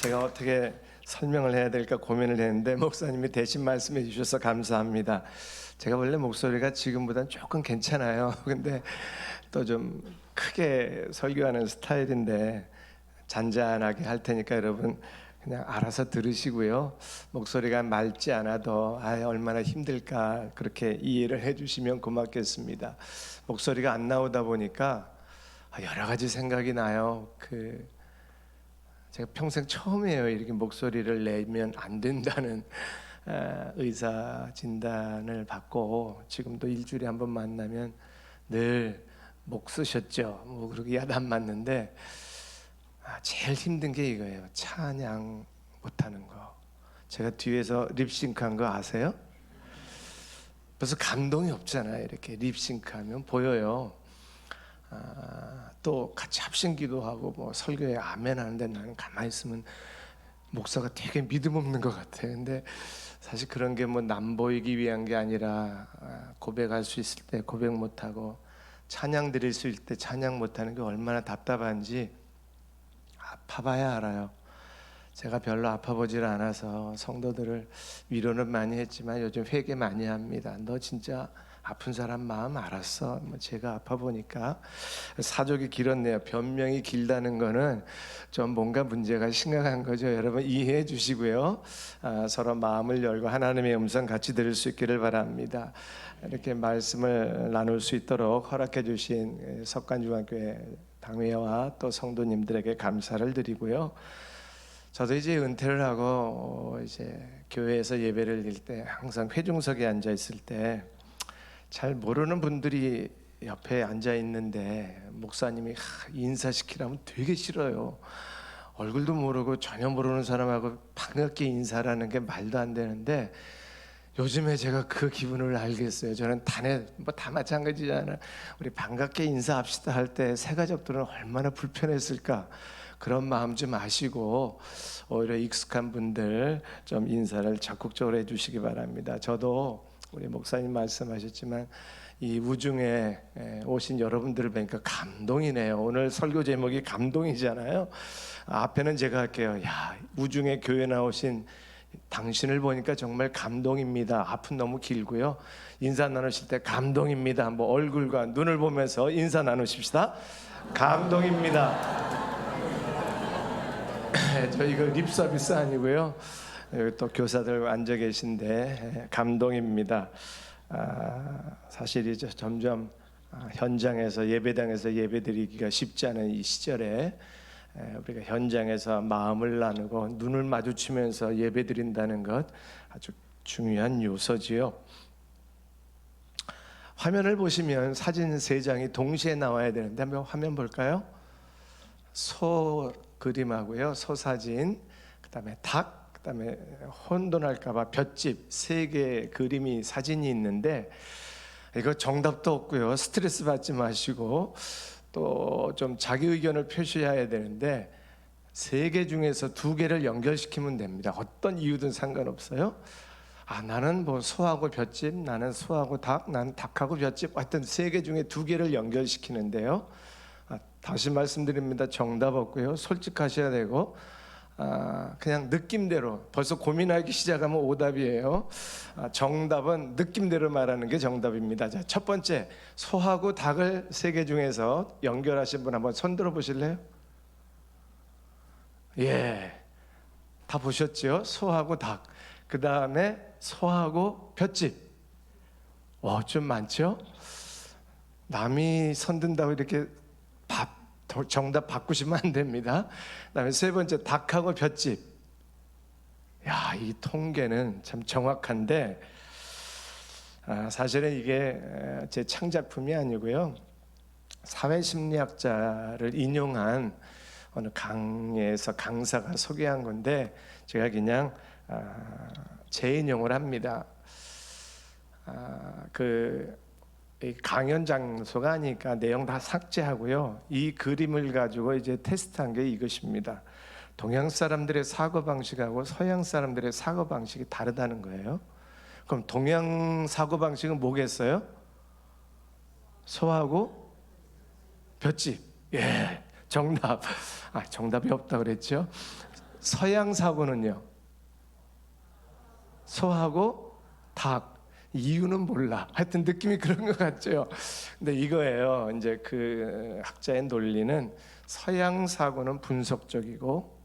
제가 어떻게 설명을 해야 될까 고민을 했는데 목사님이 대신 말씀해 주셔서 감사합니다. 제가 원래 목소리가 지금보다는 조금 괜찮아요. 근데 또 좀 크게 설교하는 스타일인데 잔잔하게 할 테니까 여러분 그냥 알아서 들으시고요. 목소리가 맑지 않아도 얼마나 힘들까 그렇게 이해를 해주시면 고맙겠습니다. 목소리가 안 나오다 보니까 여러 가지 생각이 나요. 제가 평생 처음이에요. 이렇게 목소리를 내면 안 된다는 의사 진단을 받고 지금도 일주일에 한 번 만나면 늘 목 쓰셨죠. 뭐 그렇게 야단 맞는데 제일 힘든 게 이거예요. 찬양 못하는 거. 제가 뒤에서 립싱크한 거 아세요? 벌써 감동이 없잖아요. 이렇게 립싱크하면 보여요. 또 같이 합심기도 하고 뭐 설교에 아멘 하는데 나는 가만히 있으면 목사가 되게 믿음 없는 것 같아요. 근데 사실 그런 게 뭐 남 보이기 위한 게 아니라 고백할 수 있을 때 고백 못하고 찬양 드릴 수 있을 때 찬양 못하는 게 얼마나 답답한지 아파봐야 알아요. 제가 별로 아파보질 않아서 성도들을 위로는 많이 했지만 요즘 회개 많이 합니다. 너 진짜 아픈 사람 마음 알았어. 제가 아파 보니까 사족이 길었네요. 변명이 길다는 거는 좀 뭔가 문제가 심각한 거죠. 여러분 이해해 주시고요. 서로 마음을 열고 하나님의 음성 같이 들을 수 있기를 바랍니다. 이렇게 말씀을 나눌 수 있도록 허락해 주신 석관중학교의 당회와 또 성도님들에게 감사를 드리고요. 저도 이제 은퇴를 하고 이제 교회에서 예배를 드릴 때 항상 회중석에 앉아 있을 때 잘 모르는 분들이 옆에 앉아 있는데 목사님이 인사시키라면 되게 싫어요. 얼굴도 모르고 전혀 모르는 사람하고 반갑게 인사라는 게 말도 안 되는데 요즘에 제가 그 기분을 알겠어요. 저는 다 마찬가지잖아요. 우리 반갑게 인사합시다 할 때 새가족들은 얼마나 불편했을까. 그런 마음 좀 아시고 오히려 익숙한 분들 좀 인사를 적극적으로 해주시기 바랍니다. 저도 우리 목사님 말씀하셨지만 이 우중에 오신 여러분들을 뵈니까 감동이네요. 오늘 설교 제목이 감동이잖아요. 앞에는 제가 할게요. 우중에 교회 나오신 당신을 보니까 정말 감동입니다. 앞은 너무 길고요. 인사 나누실 때 감동입니다. 한번 얼굴과 눈을 보면서 인사 나누십시다. 감동입니다. 저 이거 립 서비스 아니고요. 여기 또 교사들 앉아 계신데 감동입니다. 사실 이제 점점 현장에서 예배당에서 예배드리기가 쉽지 않은 이 시절에 우리가 현장에서 마음을 나누고 눈을 마주치면서 예배드린다는 것 아주 중요한 요소지요. 화면을 보시면 사진 3장이 동시에 나와야 되는데 한번 화면 볼까요? 소 그림하고요, 소 사진, 그다음에 닭, 그다음에 혼돈할까봐 볏짚 3개 그림이 사진이 있는데 이거 정답도 없고요. 스트레스 받지 마시고 또 좀 자기 의견을 표시해야 되는데 3개 중에서 2개를 연결시키면 됩니다. 어떤 이유든 상관없어요. 나는 뭐 소하고 볏짚, 나는 소하고 닭, 나는 닭하고 볏짚, 하여튼 3개 중에 2개를 연결시키는데요. 다시 말씀드립니다. 정답 없고요. 솔직하셔야 되고 그냥 느낌대로 벌써 고민하기 시작하면 오답이에요. 정답은 느낌대로 말하는 게 정답입니다. 자, 첫 번째, 소하고 닭을 3개 중에서 연결하신 분 한번 손 들어 보실래요? 다 보셨죠? 소하고 닭, 그 다음에 소하고 볏짚. 좀 많죠? 남이 손 든다고 이렇게 정답 바꾸시면 안 됩니다. 그다음에 3번째, 닭하고 볏짚. 이 통계는 참 정확한데 사실은 이게 제 창작품이 아니고요. 사회심리학자를 인용한 어느 강의에서 강사가 소개한 건데 제가 그냥 재인용을 합니다. 이 강연 장소가 아니니까 내용 다 삭제하고요. 이 그림을 가지고 이제 테스트한 게 이것입니다. 동양 사람들의 사고 방식하고 서양 사람들의 사고 방식이 다르다는 거예요. 그럼 동양 사고 방식은 뭐겠어요? 소하고 볏짚. 정답. 정답이 없다 그랬죠. 서양 사고는요, 소하고 닭. 이유는 몰라. 하여튼 느낌이 그런 것 같죠. 근데 이거예요. 이제 그 학자의 논리는 서양 사고는 분석적이고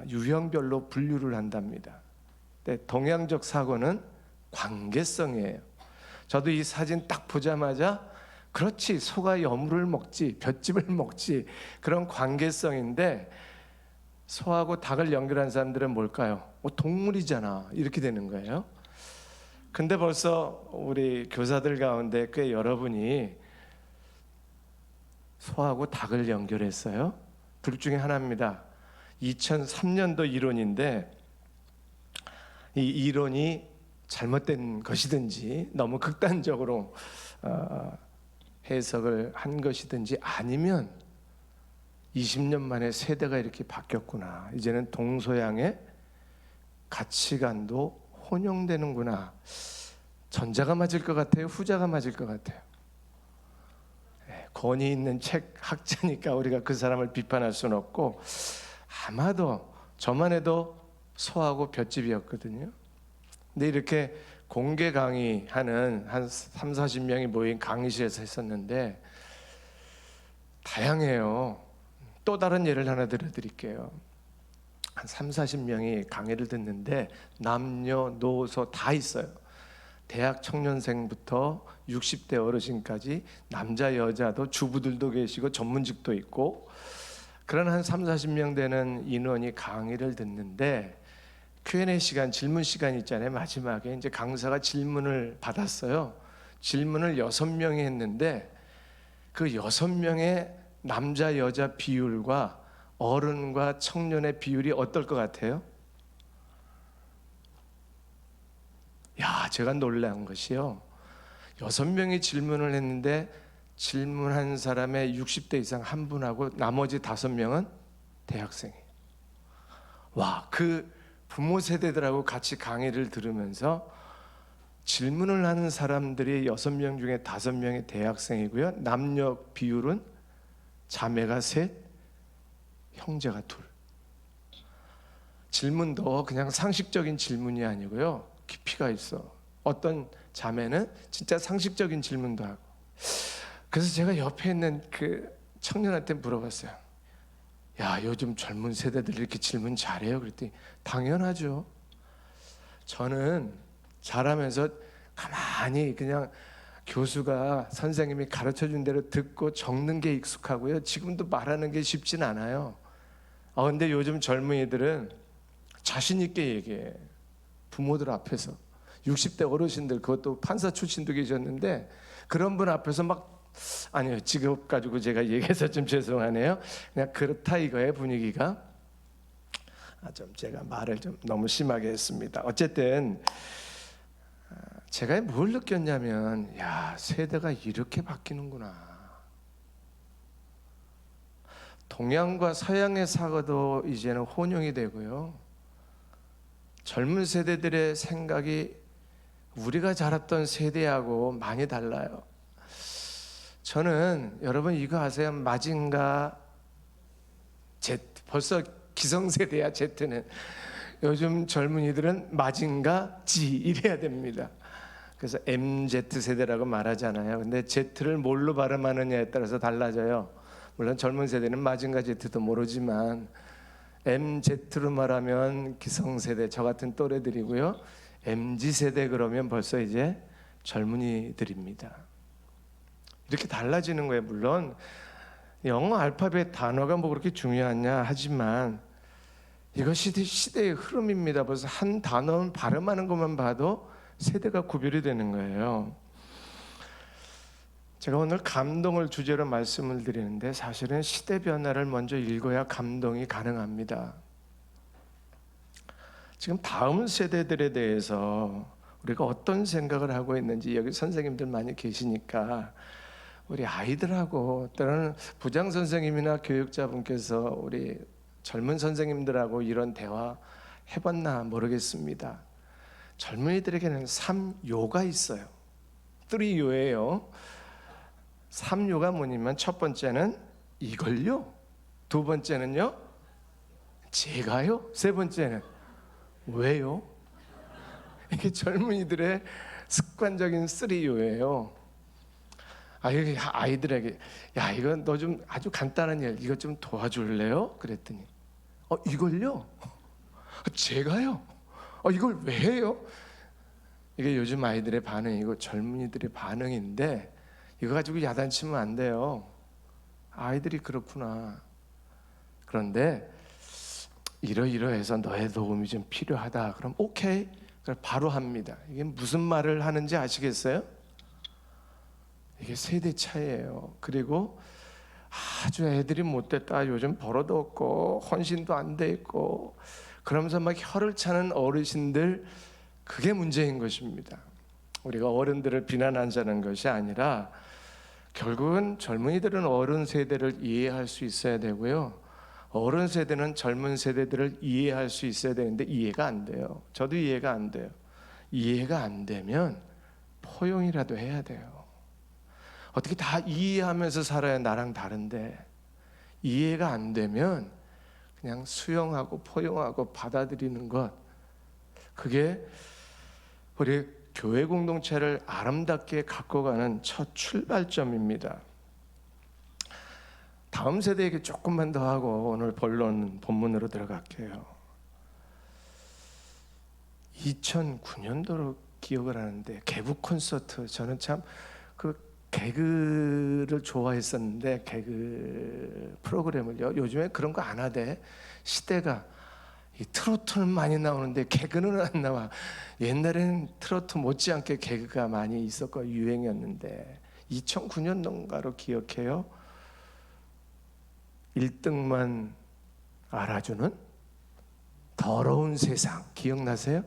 유형별로 분류를 한답니다. 근데 동양적 사고는 관계성이에요. 저도 이 사진 딱 보자마자 그렇지, 소가 여물을 먹지, 볏짚을 먹지, 그런 관계성인데, 소하고 닭을 연결한 사람들은 뭘까요? 동물이잖아, 이렇게 되는 거예요. 근데 벌써 우리 교사들 가운데 꽤 여러분이 소하고 닭을 연결했어요. 둘 중에 하나입니다. 2003년도 이론인데, 이 이론이 잘못된 것이든지 너무 극단적으로 해석을 한 것이든지, 아니면 20년 만에 세대가 이렇게 바뀌었구나, 이제는 동서양의 가치관도 혼용되는구나. 전자가 맞을 것 같아요? 후자가 맞을 것 같아요? 권위 있는 책 학자니까 우리가 그 사람을 비판할 수는 없고, 아마도 저만 해도 소하고 볏짚이었거든요. 근데 이렇게 공개 강의하는 한 3, 40명이 모인 강의실에서 했었는데 다양해요. 또 다른 예를 하나 들어드릴게요. 한 3, 40명이 강의를 듣는데 남녀노소 다 있어요. 대학 청년생부터 60대 어르신까지, 남자 여자도, 주부들도 계시고 전문직도 있고, 그런 한 3, 40명 되는 인원이 강의를 듣는데 Q&A 시간, 질문 시간 있잖아요. 마지막에 이제 강사가 질문을 받았어요. 질문을 6명이 했는데 그 6명의 남자 여자 비율과 어른과 청년의 비율이 어떨 것 같아요? 야, 제가 놀란 것이요, 6명이 질문을 했는데 질문한 사람의 60대 이상 한 분하고 나머지 5명은 대학생이에요. 와, 그 부모 세대들하고 같이 강의를 들으면서 질문을 하는 사람들이 6명 중에 5명이 대학생이고요, 남녀 비율은 자매가 3, 형제가 2. 질문도 그냥 상식적인 질문이 아니고요, 깊이가 있어. 어떤 자매는 진짜 상식적인 질문도 하고. 그래서 제가 옆에 있는 그 청년한테 물어봤어요. 야, 요즘 젊은 세대들 이렇게 질문 잘해요? 그랬더니 당연하죠. 저는 자라면서 가만히 그냥 교수가, 선생님이 가르쳐준 대로 듣고 적는 게 익숙하고요, 지금도 말하는 게 쉽진 않아요. 근데 요즘 젊은이들은 자신 있게 얘기해. 부모들 앞에서. 60대 어르신들, 그것도 판사 출신도 계셨는데 그런 분 앞에서 막, 아니요, 직업 가지고 제가 얘기해서 좀 죄송하네요. 그냥 그렇다 이거예요, 분위기가. 좀 제가 말을 좀 너무 심하게 했습니다. 어쨌든 제가 뭘 느꼈냐면, 야, 세대가 이렇게 바뀌는구나. 동양과 서양의 사고도 이제는 혼용이 되고요, 젊은 세대들의 생각이 우리가 자랐던 세대하고 많이 달라요. 저는, 여러분 이거 아세요? 마징가 Z. 벌써 기성세대야, Z는. 요즘 젊은이들은 마징가 G 이래야 됩니다. 그래서 MZ세대라고 말하잖아요. 근데 Z를 뭘로 발음하느냐에 따라서 달라져요. 물론 젊은 세대는 마징가 Z도 모르지만 MZ로 말하면 기성세대, 저 같은 또래들이고요, MZ세대 그러면 벌써 이제 젊은이들입니다. 이렇게 달라지는 거예요. 물론 영어 알파벳 단어가 뭐 그렇게 중요하냐 하지만 이것이 시대의 흐름입니다. 벌써 한 단어 발음하는 것만 봐도 세대가 구별이 되는 거예요. 제가 오늘 감동을 주제로 말씀을 드리는데, 사실은 시대 변화를 먼저 읽어야 감동이 가능합니다. 지금 다음 세대들에 대해서 우리가 어떤 생각을 하고 있는지, 여기 선생님들 많이 계시니까 우리 아이들하고, 또는 부장 선생님이나 교육자분께서 우리 젊은 선생님들하고 이런 대화 해봤나 모르겠습니다. 젊은이들에게는 3요가 있어요. 3요예요. 3요가 뭐냐면, 첫 번째는 이걸요, 두 번째는요 제가요? 세 번째는 왜요? 이게 젊은이들의 습관적인 쓰리요예요. 이게 아이들에게 야 이거 너 좀 아주 간단한 일 이거 좀 도와줄래요? 그랬더니 이걸요? 제가요? 이걸 왜 해요? 이게 요즘 아이들의 반응이고 젊은이들의 반응인데 이거 가지고 야단치면 안 돼요. 아이들이 그렇구나. 그런데 이러이러해서 너의 도움이 좀 필요하다. 그럼 오케이. 그럼 바로 합니다. 이게 무슨 말을 하는지 아시겠어요? 이게 세대 차이예요. 그리고 아주 애들이 못됐다. 요즘 벌어도 없고 헌신도 안 돼 있고 그러면서 막 혀를 차는 어르신들 그게 문제인 것입니다. 우리가 어른들을 비난하자는 것이 아니라 결국은 젊은이들은 어른 세대를 이해할 수 있어야 되고요. 어른 세대는 젊은 세대들을 이해할 수 있어야 되는데 이해가 안 돼요. 저도 이해가 안 돼요. 이해가 안 되면 포용이라도 해야 돼요. 어떻게 다 이해하면서 살아야 나랑 다른데 이해가 안 되면 그냥 수용하고 포용하고 받아들이는 것 그게 우리 교회 공동체를 아름답게 갖고 가는 첫 출발점입니다. 다음 세대에게 조금만 더 하고 오늘 본문으로 들어갈게요. 2009년도로 기억을 하는데 개국 콘서트 저는 참 그 개그를 좋아했었는데 개그 프로그램을요. 요즘에 그런 거 안 하대. 시대가 이 트로트는 많이 나오는데 개그는 안 나와. 옛날에는 트로트 못지않게 개그가 많이 있었고 유행이었는데 2009년도인가로 기억해요. 1등만 알아주는 더러운 세상 기억나세요?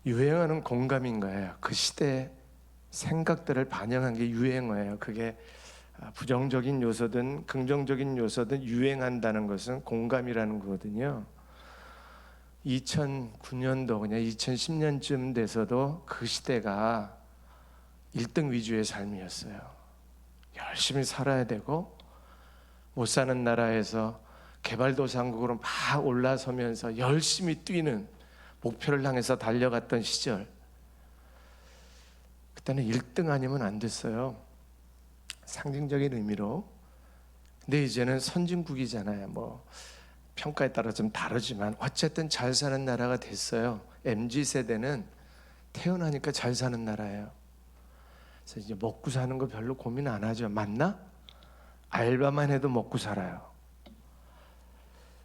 유행하는 공감인 거예요. 그 시대의 생각들을 반영한 게 유행어예요. 그게 부정적인 요소든 긍정적인 요소든 유행한다는 것은 공감이라는 거거든요. 2009년도 그냥 2010년쯤 돼서도 그 시대가 1등 위주의 삶이었어요. 열심히 살아야 되고 못 사는 나라에서 개발도상국으로 막 올라서면서 열심히 뛰는 목표를 향해서 달려갔던 시절. 그때는 1등 아니면 안 됐어요. 상징적인 의미로. 근데 이제는 선진국이잖아요. 뭐 평가에 따라 좀 다르지만 어쨌든 잘 사는 나라가 됐어요. MZ세대는 태어나니까 잘 사는 나라예요. 그래서 이제 먹고 사는 거 별로 고민 안 하죠. 맞나? 알바만 해도 먹고 살아요.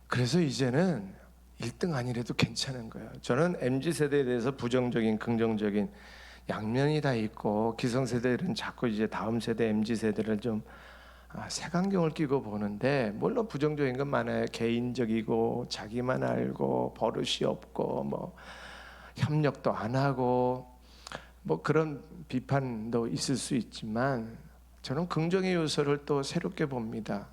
그래서 이제는 1등 아니래도 괜찮은 거예요. 저는 MZ세대에 대해서 부정적인 긍정적인 양면이 다 있고 기성세대들은 자꾸 이제 다음 세대 MZ세대를 좀 색안경을 끼고 보는데 물론 부정적인 건 많아요. 개인적이고 자기만 알고 버릇이 없고 뭐 협력도 안 하고 뭐 그런 비판도 있을 수 있지만 저는 긍정의 요소를 또 새롭게 봅니다.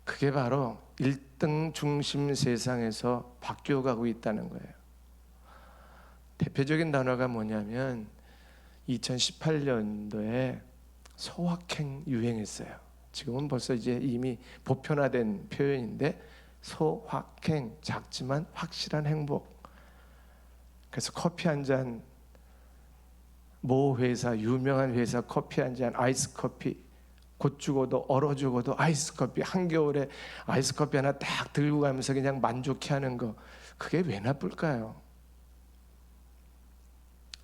그게 바로 1등 중심 세상에서 바뀌어가고 있다는 거예요. 대표적인 단어가 뭐냐면 2018년도에 소확행 유행했어요. 지금은 벌써 이제 이미 보편화된 표현인데 소확행, 작지만 확실한 행복. 그래서 커피 한 잔, 모 회사, 유명한 회사 커피 한 잔, 아이스 커피 곧 죽어도 얼어 죽어도 아이스 커피, 한겨울에 아이스 커피 하나 딱 들고 가면서 그냥 만족해하는 거 그게 왜 나쁠까요?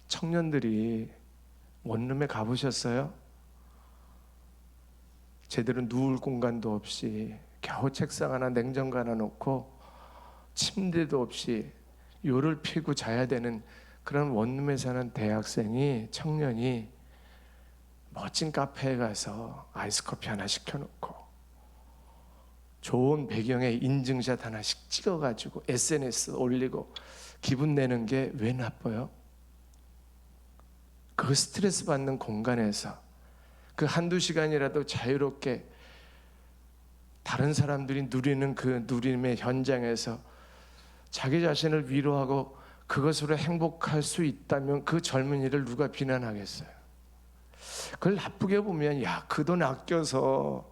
청년들이 원룸에 가보셨어요? 제대로 누울 공간도 없이 겨우 책상 하나 냉장고 하나 놓고 침대도 없이 요를 피고 자야 되는 그런 원룸에 사는 대학생이 청년이 멋진 카페에 가서 아이스 커피 하나 시켜놓고 좋은 배경에 인증샷 하나씩 찍어가지고 SNS 올리고 기분 내는 게 왜 나빠요? 그 스트레스 받는 공간에서 그 한두 시간이라도 자유롭게 다른 사람들이 누리는 그 누림의 현장에서 자기 자신을 위로하고 그것으로 행복할 수 있다면 그 젊은이를 누가 비난하겠어요? 그걸 나쁘게 보면 야, 그 돈 아껴서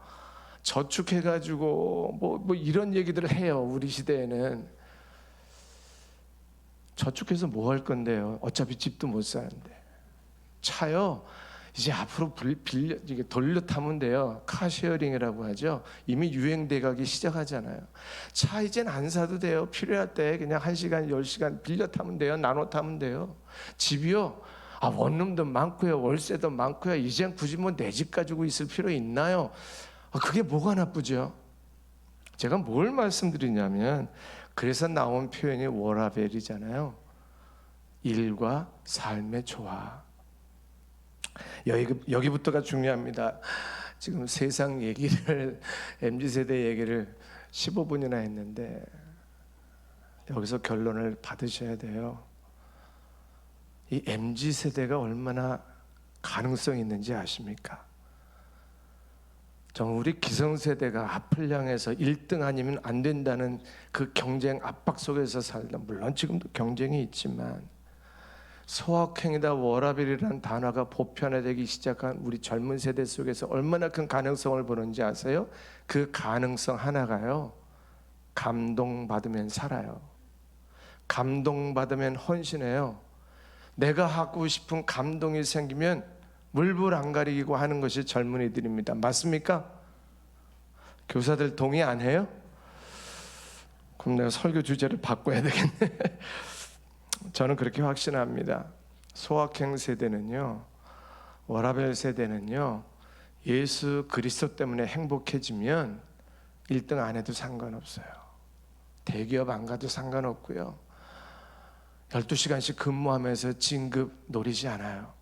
저축해가지고 뭐 이런 얘기들을 해요. 우리 시대에는 저축해서 뭐 할 건데요? 어차피 집도 못 사는데. 차요, 이제 앞으로 빌려 이게 돌려 타면 돼요. 카쉐어링이라고 하죠. 이미 유행돼 가기 시작하잖아요. 차 이젠 안 사도 돼요. 필요할 때 그냥 1시간, 10시간 빌려 타면 돼요. 나눠 타면 돼요. 집이요, 원룸도 많고요, 월세도 많고요. 이젠 굳이 뭐 내 집 가지고 있을 필요 있나요? 그게 뭐가 나쁘죠? 제가 뭘 말씀드리냐면, 그래서 나온 표현이 워라벨이잖아요. 일과 삶의 조화. 여기부터가 중요합니다. 지금 세상 얘기를 MZ세대 얘기를 15분이나 했는데 여기서 결론을 받으셔야 돼요. 이 MZ세대가 얼마나 가능성이 있는지 아십니까? 정말 우리 기성세대가 앞을 향해서 1등 아니면 안 된다는 그 경쟁 압박 속에서 살다, 물론 지금도 경쟁이 있지만 소확행이다 워라밸이라는 단어가 보편화되기 시작한 우리 젊은 세대 속에서 얼마나 큰 가능성을 보는지 아세요? 그 가능성 하나가요, 감동받으면 살아요. 감동받으면 헌신해요. 내가 하고 싶은 감동이 생기면 물불 안 가리고 하는 것이 젊은이들입니다. 맞습니까? 교사들 동의 안 해요? 그럼 내가 설교 주제를 바꿔야 되겠네. 저는 그렇게 확신합니다. 소확행 세대는요, 워라밸 세대는요, 예수 그리스도 때문에 행복해지면 1등 안 해도 상관없어요. 대기업 안 가도 상관없고요, 12시간씩 근무하면서 진급 노리지 않아요.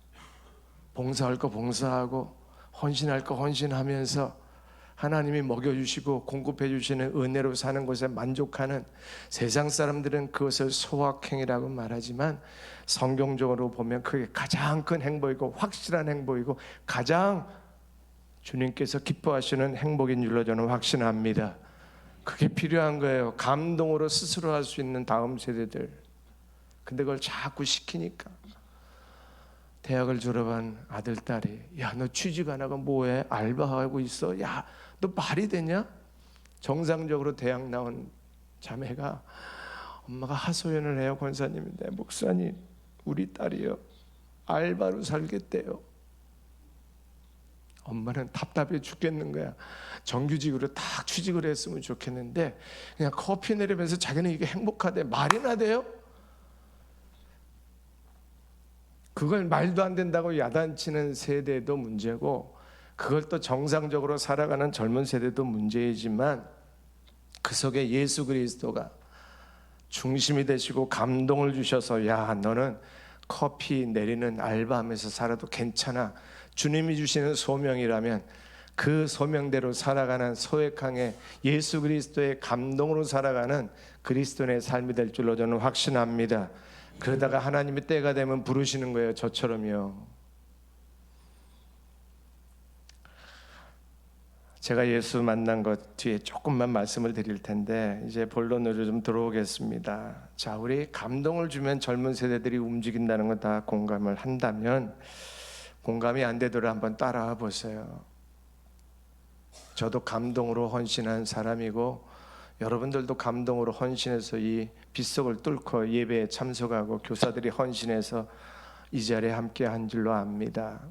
봉사할 거 봉사하고 헌신할 거 헌신하면서 하나님이 먹여주시고 공급해주시는 은혜로 사는 것에 만족하는, 세상 사람들은 그것을 소확행이라고 말하지만 성경적으로 보면 그게 가장 큰 행복이고 확실한 행복이고 가장 주님께서 기뻐하시는 행복인 줄로 저는 확신합니다. 그게 필요한 거예요. 감동으로 스스로 할 수 있는 다음 세대들. 근데 그걸 자꾸 시키니까 대학을 졸업한 아들, 딸이 야, 너 취직 안 하고 뭐해? 알바하고 있어? 야, 너 말이 되냐? 정상적으로 대학 나온 자매가 엄마가 하소연을 해요. 권사님인데, 목사님, 우리 딸이요, 알바로 살겠대요. 엄마는 답답해 죽겠는 거야. 정규직으로 딱 취직을 했으면 좋겠는데 그냥 커피 내리면서 자기는 이게 행복하대. 말이나 돼요? 그걸 말도 안 된다고 야단치는 세대도 문제고, 그걸 또 정상적으로 살아가는 젊은 세대도 문제이지만, 그 속에 예수 그리스도가 중심이 되시고 감동을 주셔서 야, 너는 커피 내리는 알바하면서 살아도 괜찮아, 주님이 주시는 소명이라면 그 소명대로 살아가는 소액항의 예수 그리스도의 감동으로 살아가는 그리스도인의 삶이 될 줄로 저는 확신합니다. 그러다가 하나님이 때가 되면 부르시는 거예요. 저처럼요. 제가 예수 만난 것 뒤에 조금만 말씀을 드릴 텐데 이제 본론으로 좀 들어오겠습니다. 자, 우리 감동을 주면 젊은 세대들이 움직인다는 거 다 공감을 한다면, 공감이 안 되더라도 한번 따라와 보세요. 저도 감동으로 헌신한 사람이고 여러분들도 감동으로 헌신해서 이 빗속을 뚫고 예배에 참석하고 교사들이 헌신해서 이 자리에 함께 한 줄로 압니다.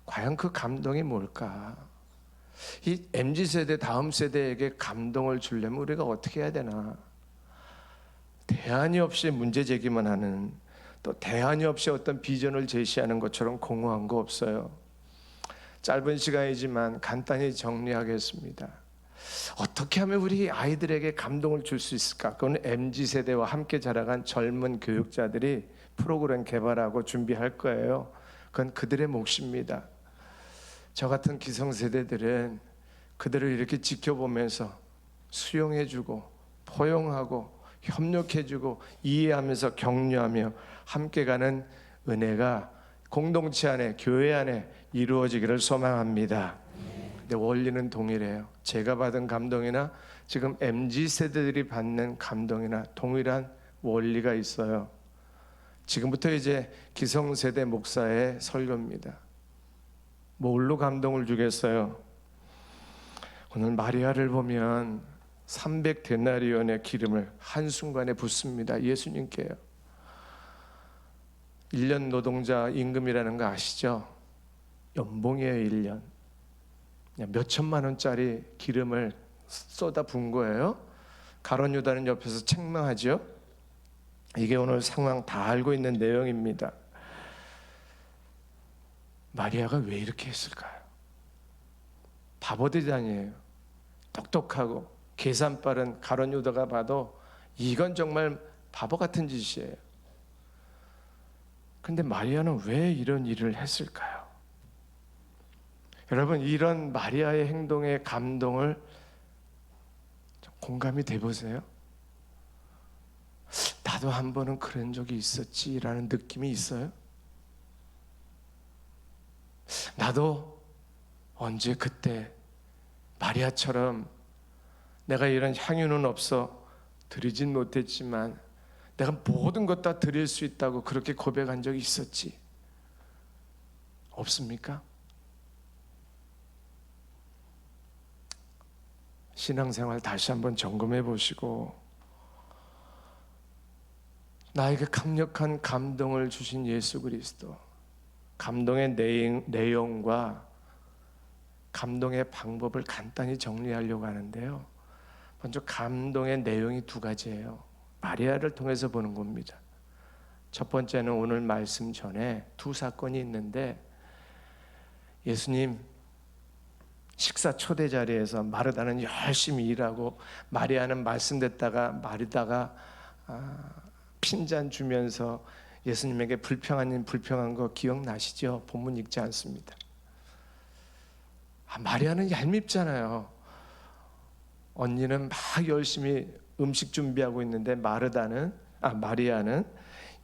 과연 그 감동이 뭘까? 이 MZ세대 다음 세대에게 감동을 주려면 우리가 어떻게 해야 되나? 대안이 없이 문제 제기만 하는, 또 대안이 없이 어떤 비전을 제시하는 것처럼 공허한 거 없어요. 짧은 시간이지만 간단히 정리하겠습니다. 어떻게 하면 우리 아이들에게 감동을 줄 수 있을까? 그건 MZ세대와 함께 자라간 젊은 교육자들이 프로그램 개발하고 준비할 거예요. 그건 그들의 몫입니다. 저 같은 기성세대들은 그들을 이렇게 지켜보면서 수용해주고 포용하고 협력해주고 이해하면서 격려하며 함께 가는 은혜가 공동체 안에, 교회 안에 이루어지기를 소망합니다. 근데 원리는 동일해요. 제가 받은 감동이나 지금 MZ세대들이 받는 감동이나 동일한 원리가 있어요. 지금부터 이제 기성세대 목사의 설교입니다. 뭘로 감동을 주겠어요? 오늘 마리아를 보면 300데나리온의 기름을 한순간에 붓습니다. 예수님께요. 1년 노동자 임금이라는 거 아시죠? 연봉이에요. 1년 그냥 몇 천만 원짜리 기름을 쏟아 부은 거예요. 가룟 유다는 옆에서 책망하죠. 이게 오늘 상황 다 알고 있는 내용입니다. 마리아가 왜 이렇게 했을까요? 바보들이 아니에요. 똑똑하고 계산 빠른 가룟 유다가 봐도 이건 정말 바보 같은 짓이에요. 근데 마리아는 왜 이런 일을 했을까요? 여러분, 이런 마리아의 행동에 감동을 좀 공감이 돼 보세요. 나도 한 번은 그런 적이 있었지라는 느낌이 있어요. 나도 언제 그때 마리아처럼 내가 이런 향유는 없어 드리진 못했지만 내가 모든 것 다 드릴 수 있다고 그렇게 고백한 적이 있었지. 없습니까? 신앙생활 다시 한번 점검해 보시고, 나에게 강력한 감동을 주신 예수 그리스도, 감동의 내용과 감동의 방법을 간단히 정리하려고 하는데요. 먼저 감동의 내용이 두 가지예요. 마리아를 통해서 보는 겁니다. 첫 번째는 오늘 말씀 전에 두 사건이 있는데, 예수님 식사 초대 자리에서 마르다는 열심히 일하고 마리아는 말씀 듣다가 마르다가 핀잔 주면서 예수님에게 불평한 거 기억나시죠? 본문 읽지 않습니다. 마리아는 얄밉잖아요. 언니는 막 열심히 음식 준비하고 있는데 마리아는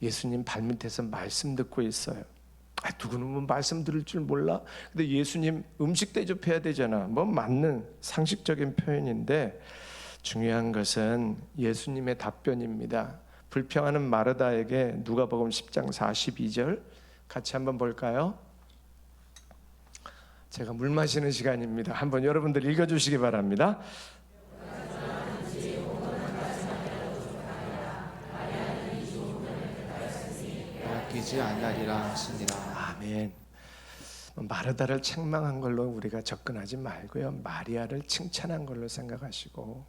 예수님 발밑에서 말씀 듣고 있어요. 누구는 뭐 말씀 들을 줄 몰라? 근데 예수님 음식 대접해야 되잖아. 뭐 맞는 상식적인 표현인데, 중요한 것은 예수님의 답변입니다. 불평하는 마르다에게 누가복음 10장 42절 같이 한번 볼까요? 제가 물 마시는 시간입니다. 한번 여러분들 읽어주시기 바랍니다. 빼앗기지 아니하리라 하시니라. 아멘. 마르다를 책망한 걸로 우리가 접근하지 말고요, 마리아를 칭찬한 걸로 생각하시고,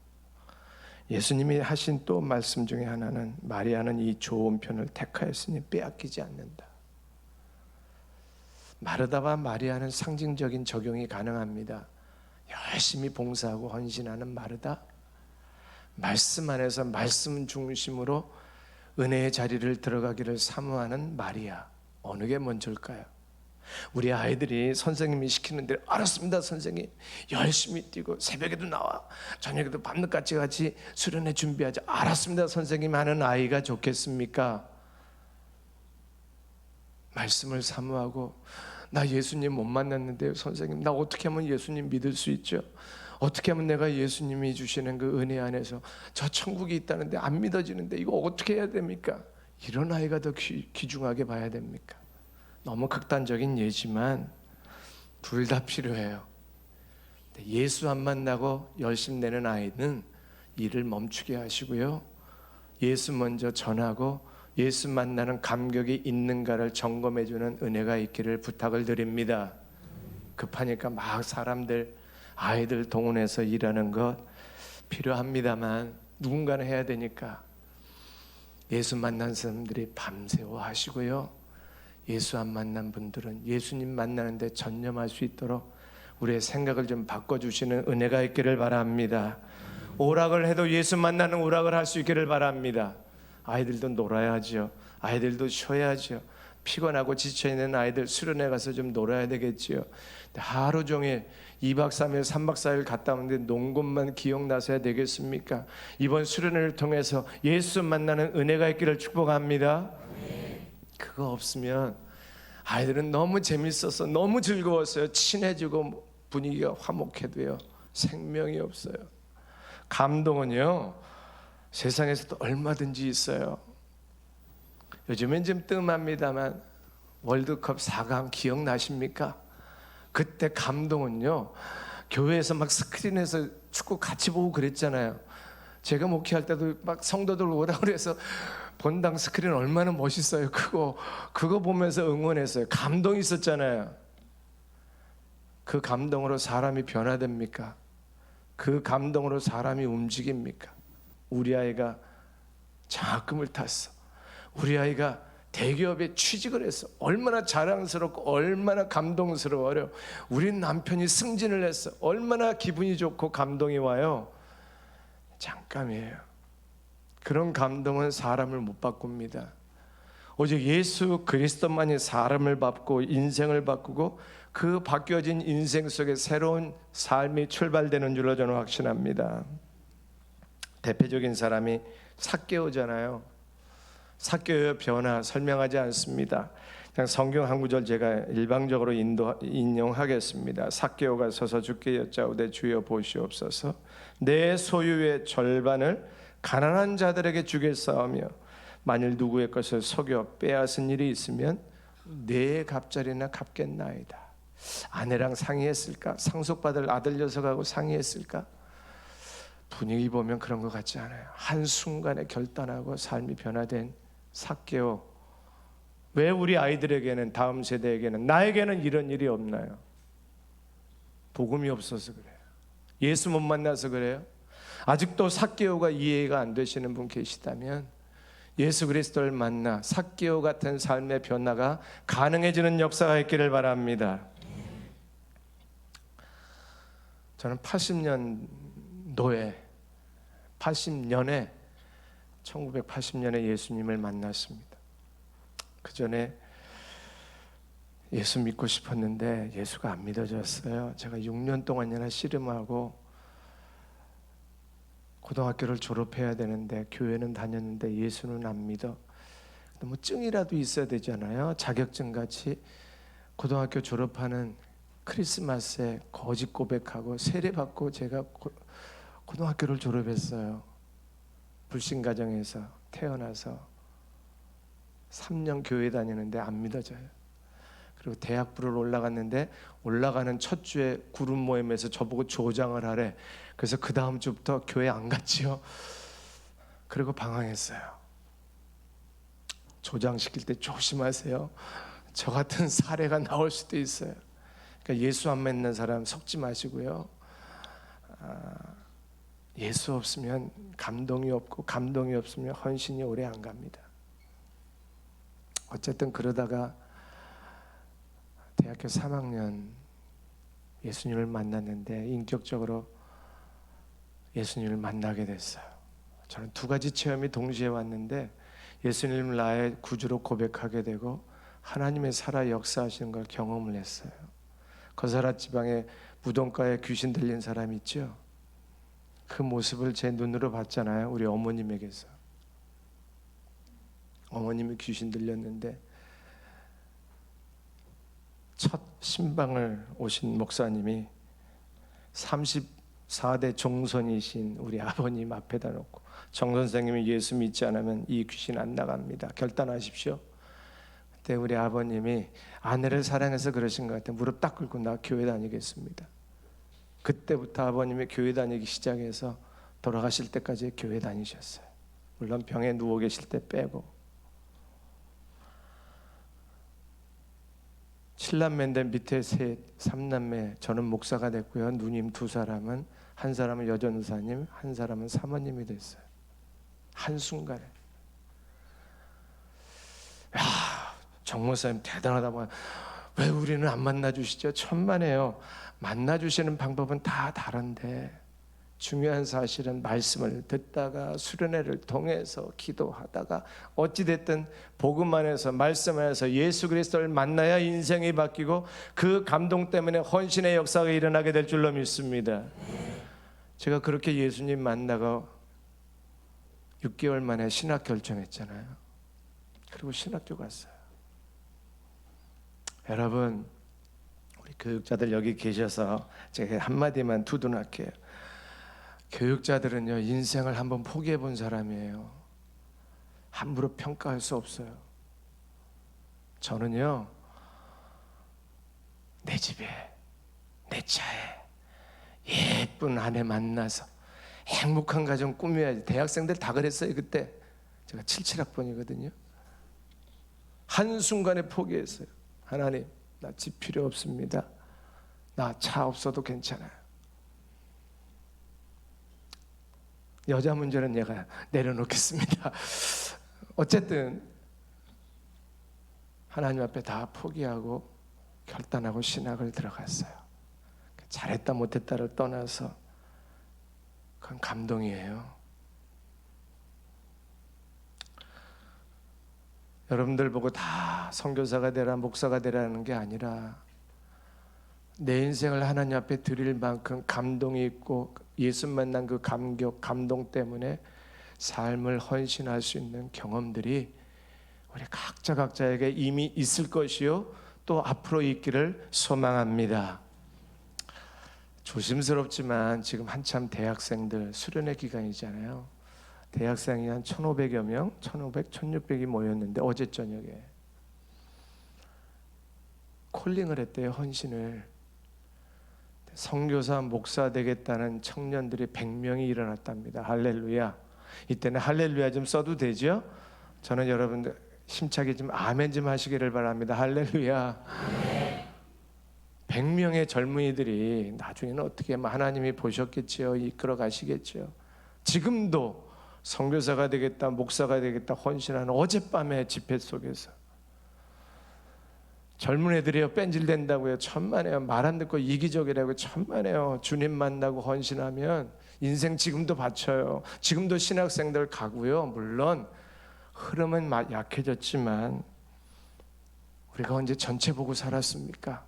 예수님이 하신 또 말씀 중에 하나는 마리아는 이 좋은 편을 택하였으니 빼앗기지 않는다. 마르다와 마리아는 상징적인 적용이 가능합니다. 열심히 봉사하고 헌신하는 마르다, 말씀 안에서 말씀 중심으로 은혜의 자리를 들어가기를 사모하는 마리아, 어느 게 먼저일까요? 우리 아이들이 선생님이 시키는 대로 알았습니다 선생님, 열심히 뛰고 새벽에도 나와 저녁에도 밤늦게까지 같이 수련회 준비하자, 알았습니다 선생님 하는 아이가 좋겠습니까? 말씀을 사모하고, 나 예수님 못 만났는데요 선생님, 나 어떻게 하면 예수님 믿을 수 있죠? 어떻게 하면 내가 예수님이 주시는 그 은혜 안에서 저 천국이 있다는데 안 믿어지는데 이거 어떻게 해야 됩니까? 이런 아이가 더 귀중하게 봐야 됩니까? 너무 극단적인 예지만 둘 다 필요해요. 예수 안 만나고 열심 내는 아이는 일을 멈추게 하시고요, 예수 먼저 전하고 예수 만나는 감격이 있는가를 점검해주는 은혜가 있기를 부탁을 드립니다. 급하니까 막 아이들 동원해서 일하는 것 필요합니다만, 누군가는 해야 되니까 예수 만난 사람들이 밤새워 하시고요, 예수 안 만난 분들은 예수님 만나는데 전념할 수 있도록 우리의 생각을 좀 바꿔주시는 은혜가 있기를 바랍니다. 오락을 해도 예수 만나는 오락을 할 수 있기를 바랍니다. 아이들도 놀아야죠. 아이들도 쉬어야죠. 피곤하고 지쳐있는 아이들 수련회 가서 좀 놀아야 되겠지요. 하루 종일 2박 3일 3박 4일 갔다 오는데 논 것만 기억나서야 되겠습니까? 이번 수련회를 통해서 예수 만나는 은혜가 있기를 축복합니다. 그거 없으면 아이들은 너무 재밌어서 너무 즐거웠어요. 친해지고 분위기가 화목해도요, 생명이 없어요. 감동은요, 세상에서도 얼마든지 있어요. 요즘엔 좀 뜸합니다만 월드컵 4강 기억나십니까? 그때 감동은요, 교회에서 막 스크린에서 축구 같이 보고 그랬잖아요. 제가 목회할 때도 막 성도들 오라 그래서 본당 스크린 얼마나 멋있어요. 그거 보면서 응원했어요. 감동이 있었잖아요. 그 감동으로 사람이 변화됩니까? 그 감동으로 사람이 움직입니까? 우리 아이가 장학금을 탔어. 우리 아이가 대기업에 취직을 했어. 얼마나 자랑스럽고 얼마나 감동스러워요. 우리 남편이 승진을 했어. 얼마나 기분이 좋고 감동이 와요. 잠깐이에요. 그런 감동은 사람을 못 바꿉니다. 오직 예수 그리스도만이 사람을 바꾸고 인생을 바꾸고 그 바뀌어진 인생 속에 새로운 삶이 출발되는 줄로 저는 확신합니다. 대표적인 사람이 삭개오잖아요. 삭개오의 변화 설명하지 않습니다. 그냥 성경 한 구절 제가 일방적으로 인용하겠습니다. 삭개오가 서서 주께 여짜오되 주여 보시옵소서. 내 소유의 절반을 가난한 자들에게 주겠사오며 만일 누구의 것을 속여 빼앗은 일이 있으면 네 갑절이나 갚겠나이다. 아내랑 상의했을까? 상속받을 아들 녀석하고 상의했을까? 분위기 보면 그런 것 같지 않아요. 한순간에 결단하고 삶이 변화된 삭개오. 왜 우리 아이들에게는, 다음 세대에게는, 나에게는 이런 일이 없나요? 복음이 없어서 그래요. 예수 못 만나서 그래요. 아직도 삭개오가 이해가 안 되시는 분 계시다면 예수 그리스도를 만나 삭개오 같은 삶의 변화가 가능해지는 역사가 있기를 바랍니다. 저는 80년에 1980년에 예수님을 만났습니다. 그 전에 예수 믿고 싶었는데 예수가 안 믿어졌어요. 제가 6년 동안이나 씨름하고 고등학교를 졸업해야 되는데 교회는 다녔는데 예수는 안 믿어. 뭐 증이라도 있어야 되잖아요. 자격증 같이. 고등학교 졸업하는 크리스마스에 거짓 고백하고 세례받고 제가 고등학교를 졸업했어요. 불신 가정에서 태어나서 3년 교회 다니는데 안 믿어져요. 그리고 대학부를 올라갔는데 올라가는 첫 주에 그룹 모임에서 저보고 조장을 하래. 그래서 그 다음 주부터 교회 안 갔지요. 그리고 방황했어요. 조장시킬 때 조심하세요. 저 같은 사례가 나올 수도 있어요. 그러니까 예수 안 믿는 사람 속지 마시고요. 예수 없으면 감동이 없고 감동이 없으면 헌신이 오래 안 갑니다. 어쨌든 그러다가 대학교 3학년 예수님을 만났는데 인격적으로 예수님을 만나게 됐어요. 저는 두 가지 체험이 동시에 왔는데 예수님을 나의 구주로 고백하게 되고 하나님의 살아 역사하시는 걸 경험을 했어요. 거사라 지방에 무덤가에 귀신 들린 사람 있죠? 그 모습을 제 눈으로 봤잖아요. 우리 어머님에게서. 어머님이 귀신 들렸는데 첫 신방을 오신 목사님이 34대 종선이신 우리 아버님 앞에다 놓고 정 선생님이 예수 믿지 않으면 이 귀신 안 나갑니다. 결단하십시오. 그때 우리 아버님이 아내를 사랑해서 그러신 것 같아요. 무릎 딱 꿇고 나 교회 다니겠습니다. 그때부터 아버님이 교회 다니기 시작해서 돌아가실 때까지 교회 다니셨어요. 물론 병에 누워 계실 때 빼고. 7남매인데 밑에 3남매, 저는 목사가 됐고요. 누님 2사람은, 한 사람은 여전사님, 한 사람은 사모님이 됐어요. 한순간에. 야, 정 목사님 대단하다. 왜 우리는 안 만나주시죠? 천만에요. 만나주시는 방법은 다 다른데 중요한 사실은 말씀을 듣다가 수련회를 통해서 기도하다가 어찌됐든 복음 안에서 말씀 안에서 예수 그리스도를 만나야 인생이 바뀌고 그 감동 때문에 헌신의 역사가 일어나게 될 줄로 믿습니다. 제가 그렇게 예수님 만나고 6개월 만에 신학 결정했잖아요. 그리고 신학교 갔어요. 여러분, 우리 교육자들 여기 계셔서 제가 한마디만 두둔할게요. 교육자들은요, 인생을 한번 포기해 본 사람이에요. 함부로 평가할 수 없어요. 저는요, 내 집에 내 차에 예쁜 아내 만나서 행복한 가정 꾸며야지. 대학생들 다 그랬어요 그때. 제가 77학번이거든요. 한순간에 포기했어요. 하나님, 나 집 필요 없습니다. 나 차 없어도 괜찮아요. 여자 문제는 내가 내려놓겠습니다. 어쨌든 하나님 앞에 다 포기하고 결단하고 신학을 들어갔어요. 잘했다 못했다를 떠나서 그건 감동이에요. 여러분들 보고 다 선교사가 되라 목사가 되라는 게 아니라 내 인생을 하나님 앞에 드릴 만큼 감동이 있고 예수 만난 그 감격, 감동 때문에 삶을 헌신할 수 있는 경험들이 우리 각자에게 이미 있을 것이요 또 앞으로 있기를 소망합니다. 조심스럽지만 지금 한참 대학생들 수련회 기간이잖아요. 대학생이 한 1,500여 명, 1,600이 모였는데 어제 저녁에 콜링을 했대요. 헌신을. 선교사 목사 되겠다는 청년들이 100명이 일어났답니다. 할렐루야. 이때는 할렐루야 좀 써도 되죠? 저는 여러분들 힘차게 좀 아멘 좀 하시기를 바랍니다. 할렐루야. 100명의 젊은이들이 나중에는 어떻게 하나님이 보셨겠지요. 이끌어 가시겠죠. 지금도 선교사가 되겠다 목사가 되겠다 헌신하는 어젯밤의 집회 속에서 젊은 애들이요 뺀질된다고요. 천만에요. 말 안 듣고 이기적이라고 천만에요. 주님 만나고 헌신하면 인생 지금도 바쳐요. 지금도 신학생들 가고요. 물론 흐름은 약해졌지만 우리가 언제 전체 보고 살았습니까?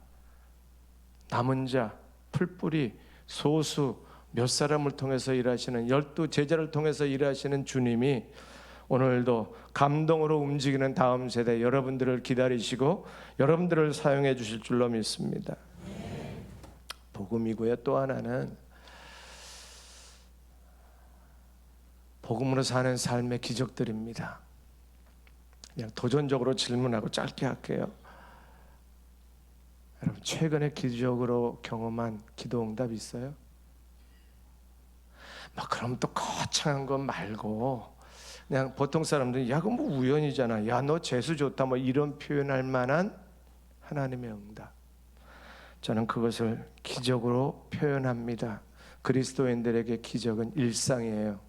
남은 자, 풀뿌리, 소수 몇 사람을 통해서 일하시는 12 제자를 통해서 일하시는 주님이 오늘도 감동으로 움직이는 다음 세대 여러분들을 기다리시고 여러분들을 사용해 주실 줄로 믿습니다. 복음이고요. 또 하나는 복음으로 사는 삶의 기적들입니다. 그냥 도전적으로 질문하고 짧게 할게요. 여러분 최근에 기적으로 경험한 기도응답 있어요? 그럼 또 거창한 것 말고 그냥 보통 사람들이 야 그건 뭐 우연이잖아. 야 너 재수 좋다. 이런 표현할 만한 하나님의 응답. 저는 그것을 기적으로 표현합니다. 그리스도인들에게 기적은 일상이에요.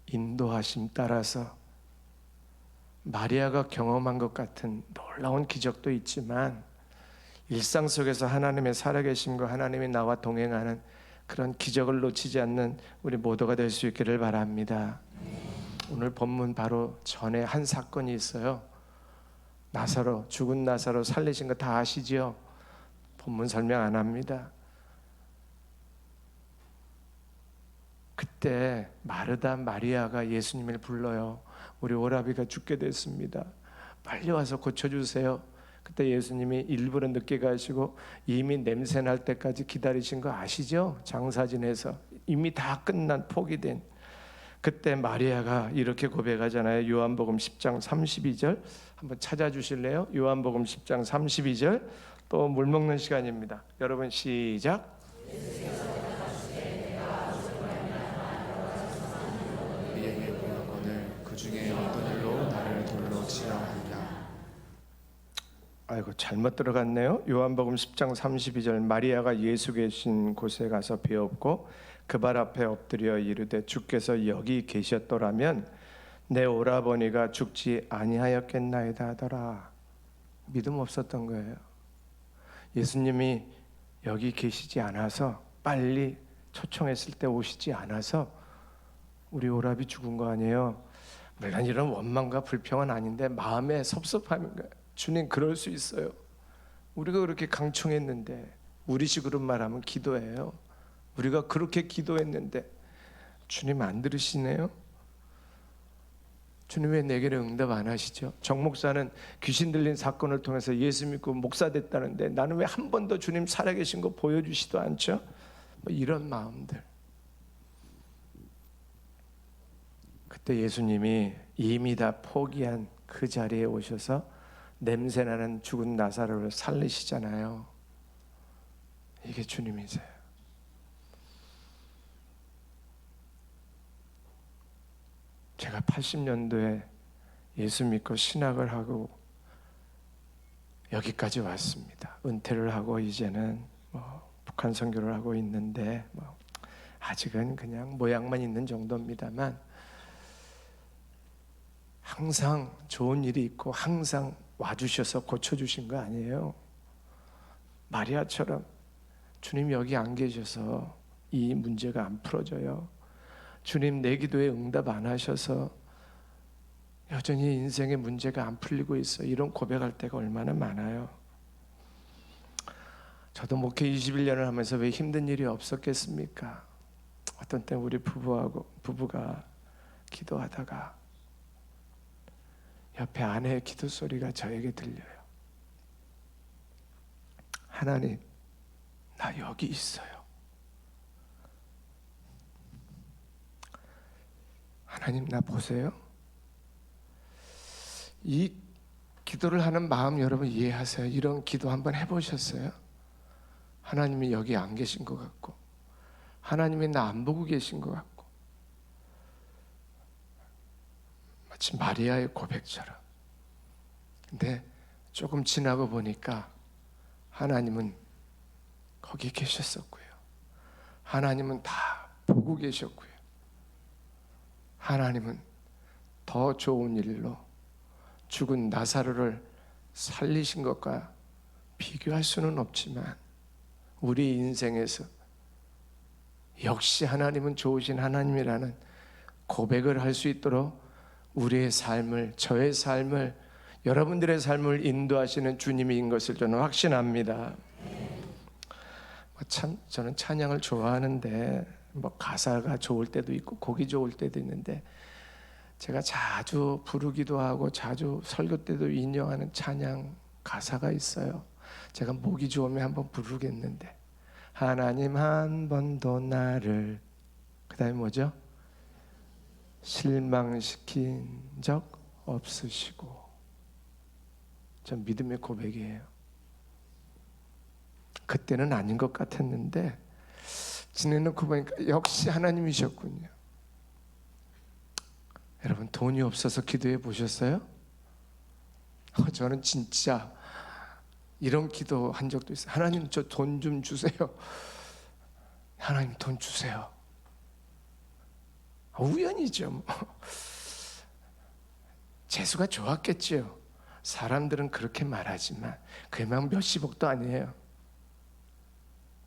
인도하심 따라서 마리아가 경험한 것 같은 놀라운 기적도 있지만 일상 속에서 하나님의 살아계심과 하나님이 나와 동행하는 그런 기적을 놓치지 않는 우리 모두가 될 수 있기를 바랍니다. 오늘 본문 바로 전에 한 사건이 있어요. 나사로, 죽은 나사로 살리신 거 다 아시죠? 본문 설명 안 합니다. 그때 마르다 마리아가 예수님을 불러요. 우리 오라비가 죽게 됐습니다. 빨리 와서 고쳐주세요. 그때 예수님이 일부러 늦게 가시고 이미 냄새 날 때까지 기다리신 거 아시죠? 장사진에서 이미 다 끝난 포기된. 그때 마리아가 이렇게 고백하잖아요. 요한복음 10장 32절 한번 찾아주실래요? 요한복음 10장 32절. 또 물 먹는 시간입니다. 여러분 시작. 우리에게 보여거늘 그 중에 어떤 일로 나를 돌로 치려 하느냐. 아이고 잘못 들어갔네요. 요한복음 10장 32절. 마리아가 예수 계신 곳에 가서 배웠고 그 발 앞에 엎드려 이르되 주께서 여기 계셨더라면 내 오라버니가 죽지 아니하였겠나이다 하더라. 믿음 없었던 거예요. 예수님이 여기 계시지 않아서 빨리 초청했을 때 오시지 않아서 우리 오라비 죽은 거 아니에요. 물론 이런 원망과 불평은 아닌데 마음에 섭섭함인 거예요. 주님 그럴 수 있어요. 우리가 그렇게 강청했는데 우리식으로 말하면 기도예요. 우리가 그렇게 기도했는데 주님 안 들으시네요. 주님 왜 내게는 응답 안 하시죠? 정 목사는 귀신 들린 사건을 통해서 예수 믿고 목사 됐다는데 나는 왜 한 번도 주님 살아계신 거 보여주시도 않죠? 이런 마음들. 그때 예수님이 이미 다 포기한 그 자리에 오셔서 냄새나는 죽은 나사로를 살리시잖아요. 이게 주님이세요. 제가 80년도에 예수 믿고 신학을 하고 여기까지 왔습니다. 은퇴를 하고 이제는 북한 선교를 하고 있는데 아직은 그냥 모양만 있는 정도입니다만, 항상 좋은 일이 있고 항상 와주셔서 고쳐주신 거 아니에요. 마리아처럼 주님 여기 안 계셔서 이 문제가 안 풀어져요. 주님 내 기도에 응답 안 하셔서 여전히 인생의 문제가 안 풀리고 있어. 이런 고백할 때가 얼마나 많아요. 저도 목회 21년을 하면서 왜 힘든 일이 없었겠습니까? 어떤 때 우리 부부가 기도하다가 옆에 아내의 기도 소리가 저에게 들려요. 하나님, 나 여기 있어요. 하나님, 나 보세요. 이 기도를 하는 마음 여러분 이해하세요? 이런 기도 한번 해보셨어요? 하나님이 여기 안 계신 것 같고, 하나님이 나 안 보고 계신 것 같고, 마치 마리아의 고백처럼. 근데 조금 지나고 보니까 하나님은 거기 계셨었고요. 하나님은 다 보고 계셨고요. 하나님은 더 좋은 일로 죽은 나사로를 살리신 것과 비교할 수는 없지만, 우리 인생에서 역시 하나님은 좋으신 하나님이라는 고백을 할 수 있도록 우리의 삶을, 저의 삶을, 여러분들의 삶을 인도하시는 주님인 것을 저는 확신합니다. 참 저는 찬양을 좋아하는데 가사가 좋을 때도 있고 곡이 좋을 때도 있는데, 제가 자주 부르기도 하고 자주 설교 때도 인용하는 찬양 가사가 있어요. 제가 목이 좋으면 한번 부르겠는데, 하나님 한 번도 나를, 그 다음에 뭐죠? 실망시킨 적 없으시고. 전 믿음의 고백이에요. 그때는 아닌 것 같았는데 지내놓고 보니까 역시 하나님이셨군요. 여러분, 돈이 없어서 기도해 보셨어요? 저는 진짜 이런 기도 한 적도 있어요. 하나님, 저 돈 좀 주세요. 하나님, 돈 주세요. 우연이죠. 재수가 좋았겠지요. 사람들은 그렇게 말하지만 그만 몇십억도 아니에요.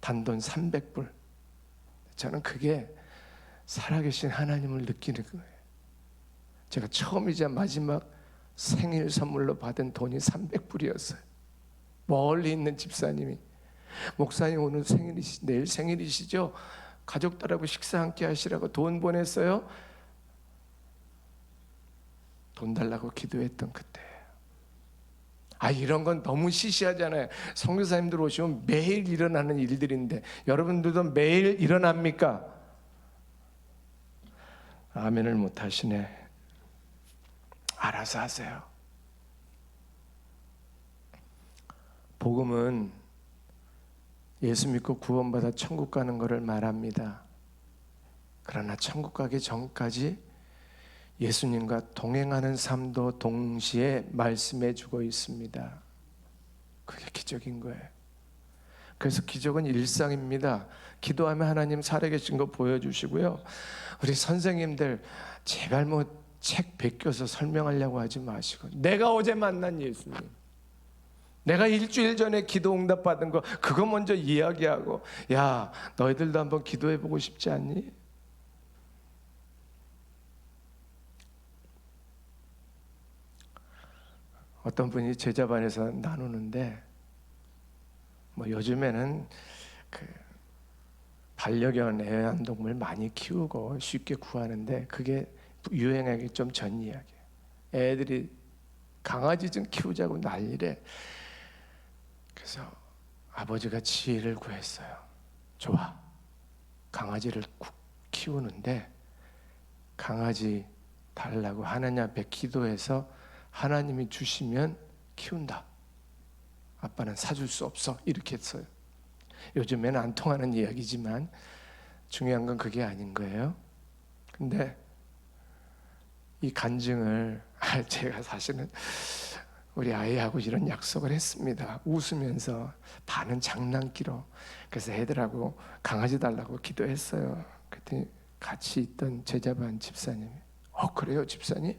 단돈 300불. 저는 그게 살아계신 하나님을 느끼는 거예요. 제가 처음이자 마지막 생일 선물로 받은 돈이 300불이었어요. 멀리 있는 집사님이, 목사님 오늘 내일 생일이시죠? 가족들하고 식사 함께 하시라고 돈 보냈어요. 돈 달라고 기도했던 그때. 이런 건 너무 시시하잖아요. 선교사님들 오시면 매일 일어나는 일들인데, 여러분들도 매일 일어납니까? 아멘을 못 하시네. 알아서 하세요. 복음은 예수 믿고 구원받아 천국 가는 것을 말합니다. 그러나 천국 가기 전까지 예수님과 동행하는 삶도 동시에 말씀해 주고 있습니다. 그게 기적인 거예요. 그래서 기적은 일상입니다. 기도하면 하나님 살아계신 거 보여주시고요. 우리 선생님들 제발 책 베껴서 설명하려고 하지 마시고, 내가 어제 만난 예수님, 내가 일주일 전에 기도 응답 받은 거, 그거 먼저 이야기하고, 야, 너희들도 한번 기도해보고 싶지 않니? 어떤 분이 제자반에서 나누는데, 요즘에는 반려견 애완동물 많이 키우고 쉽게 구하는데 그게 유행하기 좀 전 이야기예요. 애들이 강아지 좀 키우자고 난리래. 그래서 아버지가 지혜를 구했어요. 좋아, 강아지를 키우는데 강아지 달라고 하나님 앞에 기도해서 하나님이 주시면 키운다. 아빠는 사줄 수 없어. 이렇게 했어요. 요즘에는 안 통하는 이야기지만 중요한 건 그게 아닌 거예요. 근데 이 간증을 제가 사실은 우리 아이하고 이런 약속을 했습니다. 웃으면서 반은 장난기로. 그래서 애들하고 강아지 달라고 기도했어요. 그랬더니 같이 있던 제자반 집사님이 그래요 집사님?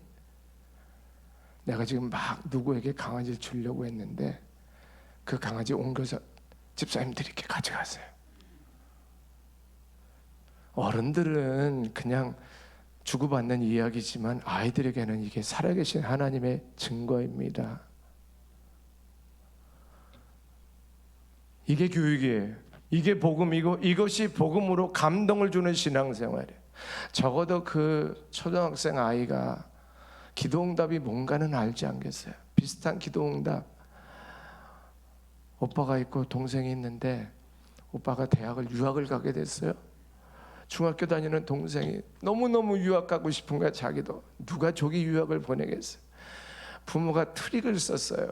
내가 지금 막 누구에게 강아지를 주려고 했는데 그 강아지 옮겨서 집사님들이 이렇게 가져가세요. 어른들은 그냥 주고받는 이야기지만 아이들에게는 이게 살아계신 하나님의 증거입니다. 이게 교육이에요. 이게 복음이고 이것이 복음으로 감동을 주는 신앙생활이에요. 적어도 그 초등학생 아이가 기도응답이 뭔가는 알지 않겠어요? 비슷한 기도응답. 오빠가 있고 동생이 있는데 오빠가 유학을 가게 됐어요. 중학교 다니는 동생이 너무너무 유학 가고 싶은 거야. 자기도. 누가 조기 유학을 보내겠어요. 부모가 트릭을 썼어요.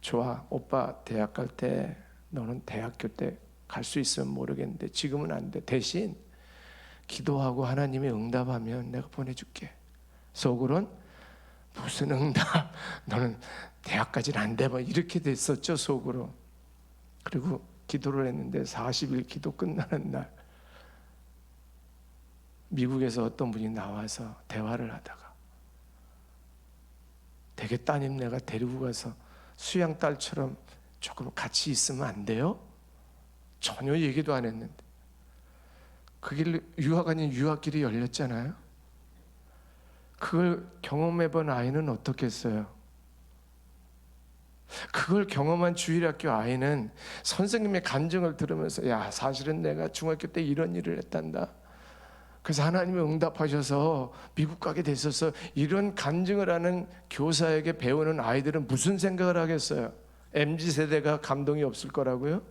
좋아, 오빠 대학 갈 때 너는 대학교 때 갈 수 있으면 모르겠는데 지금은 안 돼. 대신 기도하고 하나님이 응답하면 내가 보내줄게. 속으론 무슨 응답? 너는 대학까지는 안 돼. 뭐 이렇게 됐었죠, 속으로. 그리고 기도를 했는데 40일 기도 끝나는 날 미국에서 어떤 분이 나와서 대화를 하다가 되게 따님 내가 데리고 가서 수양 딸처럼 조금 같이 있으면 안 돼요? 전혀 얘기도 안 했는데 그 길 유학 아닌 유학길이 열렸잖아요. 그걸 경험해 본 아이는 어떻겠어요? 그걸 경험한 주일학교 아이는 선생님의 간증을 들으면서 야 사실은 내가 중학교 때 이런 일을 했단다. 그래서 하나님이 응답하셔서 미국 가게 됐었어. 이런 간증을 하는 교사에게 배우는 아이들은 무슨 생각을 하겠어요? MZ세대가 감동이 없을 거라고요?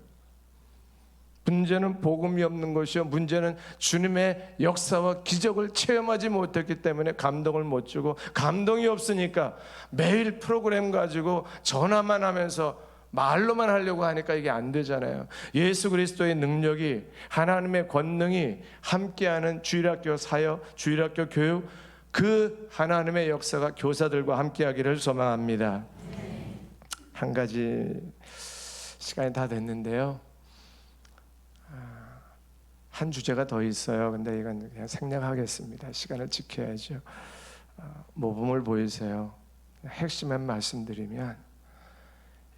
문제는 복음이 없는 것이요, 문제는 주님의 역사와 기적을 체험하지 못했기 때문에 감동을 못 주고, 감동이 없으니까 매일 프로그램 가지고 전화만 하면서 말로만 하려고 하니까 이게 안 되잖아요. 예수 그리스도의 능력이, 하나님의 권능이 함께하는 주일학교 사역, 주일학교 교육, 그 하나님의 역사가 교사들과 함께하기를 소망합니다. 한 가지, 시간이 다 됐는데요, 한 주제가 더 있어요. 근데 이건 그냥 생략하겠습니다. 시간을 지켜야죠. 모범을 보이세요. 핵심만 말씀드리면,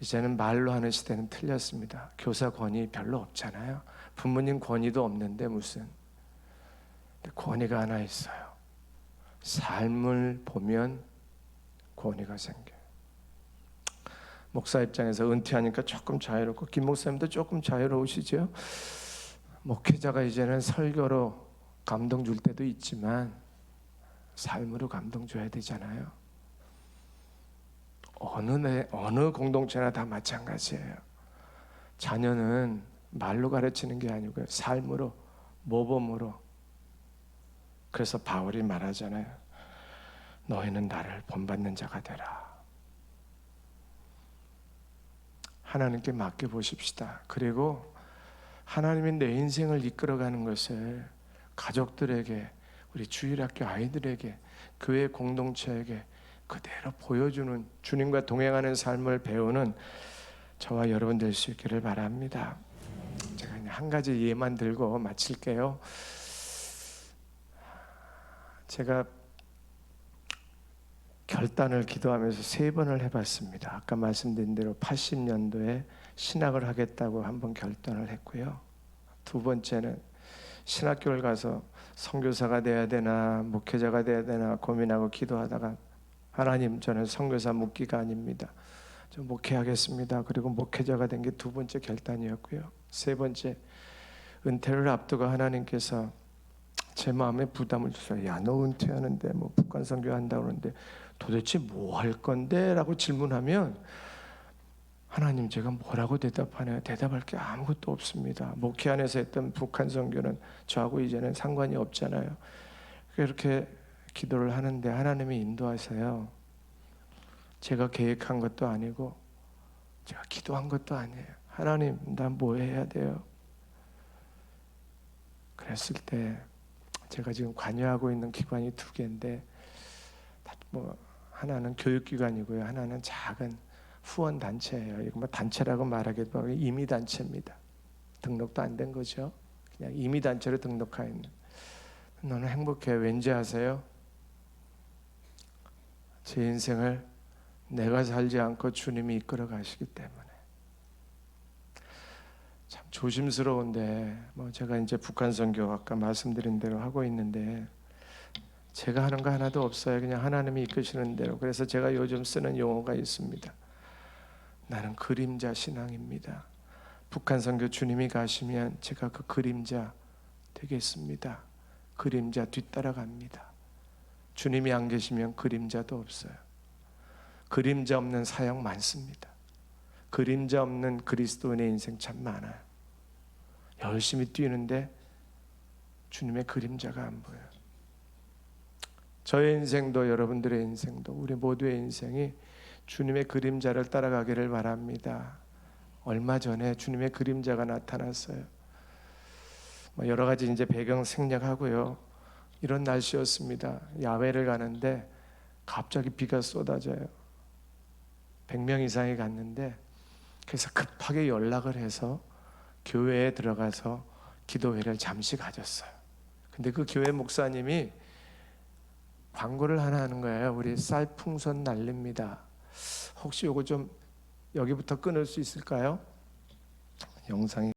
이제는 말로 하는 시대는 틀렸습니다. 교사 권위 별로 없잖아요. 부모님 권위도 없는데 무슨. 근데 권위가 하나 있어요. 삶을 보면 권위가 생겨요. 목사 입장에서 은퇴하니까 조금 자유롭고, 김 목사님도 조금 자유로우시죠? 목회자가 이제는 설교로 감동 줄 때도 있지만 삶으로 감동 줘야 되잖아요. 어느 공동체나 다 마찬가지예요. 자녀는 말로 가르치는 게 아니고요, 삶으로, 모범으로. 그래서 바울이 말하잖아요. 너희는 나를 본받는 자가 되라. 하나님께 맡겨 보십시다. 그리고 하나님이 내 인생을 이끌어가는 것을 가족들에게, 우리 주일학교 아이들에게, 교회 공동체에게 그대로 보여주는, 주님과 동행하는 삶을 배우는 저와 여러분 될 수 있기를 바랍니다. 제가 그냥 한 가지 예만 들고 마칠게요. 제가 결단을 기도하면서 3번을 해봤습니다. 아까 말씀드린 대로 80년도에 신학을 하겠다고 한번 결단을 했고요. 2번째는 신학교를 가서 선교사가 돼야 되나 목회자가 돼야 되나 고민하고 기도하다가, 하나님, 저는 선교사 묵기가 아닙니다. 좀 목회하겠습니다. 그리고 목회자가 된 게 2번째 결단이었고요. 3번째, 은퇴를 앞두고 하나님께서 제 마음에 부담을 주셔요. 야, 너 은퇴하는데 뭐 북한 선교한다고 그러는데 도대체 뭐 할 건데? 라고 질문하면, 하나님, 제가 뭐라고 대답하나요? 대답할 게 아무것도 없습니다. 목회 안에서 했던 북한 선교는 저하고 이제는 상관이 없잖아요. 그렇게 기도를 하는데 하나님이 인도하세요. 제가 계획한 것도 아니고 제가 기도한 것도 아니에요. 하나님, 나 뭐 해야 돼요? 그랬을 때 제가 지금 관여하고 있는 기관이 두 개인데, 뭐 하나는 교육기관이고요, 하나는 작은 후원 단체예요. 이거 뭐 단체라고 말하기도 임의 단체입니다. 등록도 안 된 거죠. 그냥 임의 단체로 등록하 있는. 너는 행복해. 왠지 아세요? 제 인생을 내가 살지 않고 주님이 이끌어 가시기 때문에. 참 조심스러운데, 뭐 제가 이제 북한 선교 아까 말씀드린 대로 하고 있는데, 제가 하는 거 하나도 없어요. 그냥 하나님이 이끄시는 대로. 그래서 제가 요즘 쓰는 용어가 있습니다. 나는 그림자 신앙입니다. 북한 선교 주님이 가시면 제가 그 그림자 되겠습니다. 그림자 뒤따라갑니다. 주님이 안 계시면 그림자도 없어요. 그림자 없는 사역 많습니다. 그림자 없는 그리스도인의 인생 참 많아요. 열심히 뛰는데 주님의 그림자가 안 보여요. 저의 인생도 여러분들의 인생도 우리 모두의 인생이 주님의 그림자를 따라가기를 바랍니다. 얼마 전에 주님의 그림자가 나타났어요. 여러 가지 이제 배경 생략하고요. 이런 날씨였습니다. 야외를 가는데 갑자기 비가 쏟아져요. 100명 이상이 갔는데, 그래서 급하게 연락을 해서 교회에 들어가서 기도회를 잠시 가졌어요. 근데 그 교회 목사님이 광고를 하나 하는 거예요. 우리 쌀 풍선 날립니다. 혹시 요거 좀 여기부터 끊을 수 있을까요? 영상이